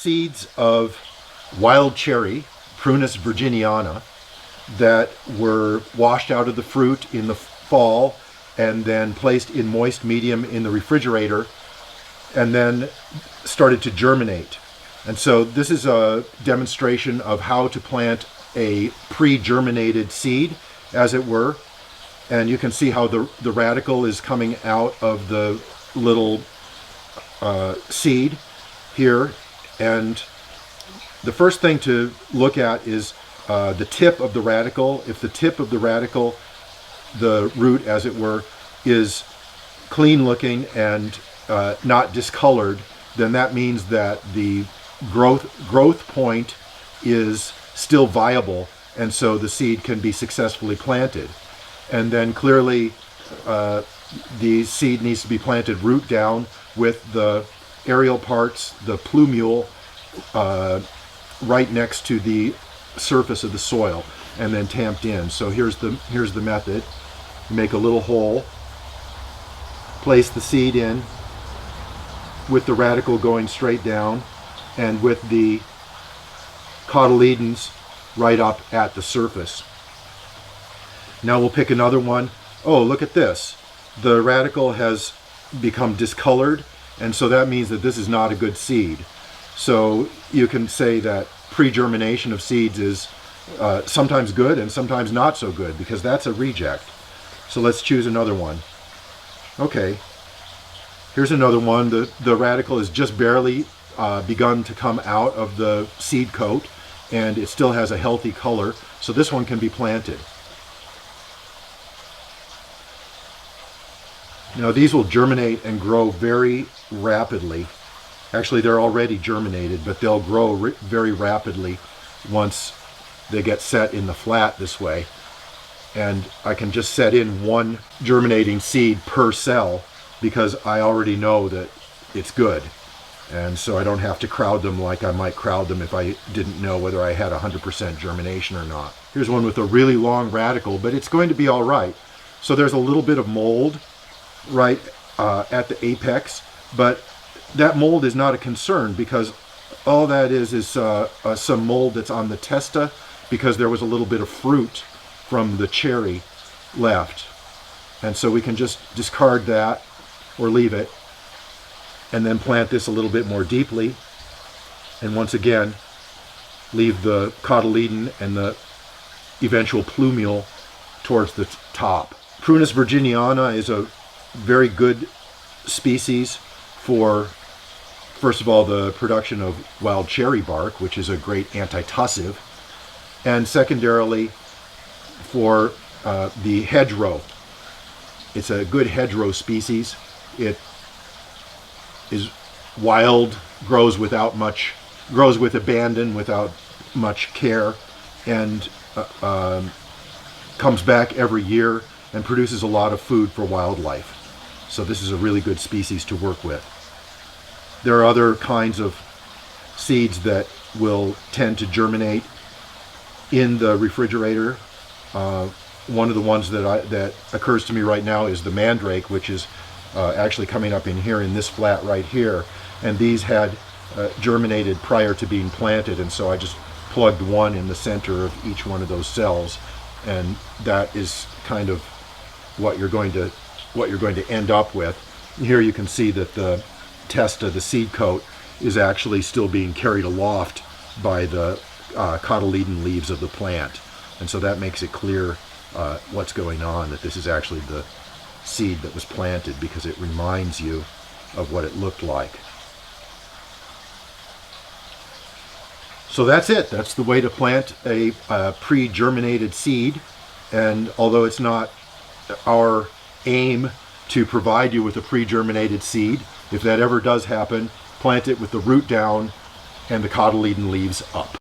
seeds of wild cherry, Prunus Virginiana, that were washed out of the fruit in the fall and then placed in moist medium in the refrigerator and then started to germinate. And so this is a demonstration of how to plant a pre-germinated seed, as it were. And you can see how the radical is coming out of the little seed here. And the first thing to look at is the tip of the radical. If the tip of the radical, the root as it were, is clean looking and not discolored, then that means that the growth point is still viable, and so the seed can be successfully planted. And then clearly the seed needs to be planted root down with the aerial parts, the plumule, right next to the surface of the soil, and then tamped in. So here's the method. You make a little hole, place the seed in with the radical going straight down and with the cotyledons right up at the surface. Now we'll pick another one. Oh, look at this. The radical has become discolored, and so that means that this is not a good seed. So you can say that pre-germination of seeds is sometimes good and sometimes not so good, because that's a reject. So let's choose another one. Okay, here's another one. The radical has just barely begun to come out of the seed coat, and it still has a healthy color, so this one can be planted. Now these will germinate and grow very rapidly. Actually, they're already germinated, but they'll grow very rapidly once they get set in the flat this way. And I can just set in one germinating seed per cell because I already know that it's good. And so I don't have to crowd them like I might crowd them if I didn't know whether I had 100% germination or not. Here's one with a really long radical, but it's going to be all right. So there's a little bit of mold right at the apex, but that mold is not a concern because all that is some mold that's on the testa because there was a little bit of fruit from the cherry left. And so we can just discard that or leave it and then plant this a little bit more deeply. And once again, leave the cotyledon and the eventual plumule towards the top. Prunus Virginiana is a very good species for, first of all, the production of wild cherry bark, which is a great antitussive, and secondarily for the hedgerow. It's a good hedgerow species. It is wild, grows with abandon, without much care, and comes back every year and produces a lot of food for wildlife. So this is a really good species to work with. There are other kinds of seeds that will tend to germinate in the refrigerator. One of the ones that occurs to me right now is the Mandrake, which is actually coming up in here in this flat right here. And these had germinated prior to being planted, and so I just plugged one in the center of each one of those cells, and that is kind of what you're going to end up with. Here you can see that the testa, the seed coat, is actually still being carried aloft by the cotyledon leaves of the plant, and so that makes it clear what's going on, that this is actually the seed that was planted, because it reminds you of what it looked like. So that's it. That's the way to plant a pre-germinated seed. And although it's not our aim to provide you with a pre-germinated seed, if that ever does happen, plant it with the root down and the cotyledon leaves up.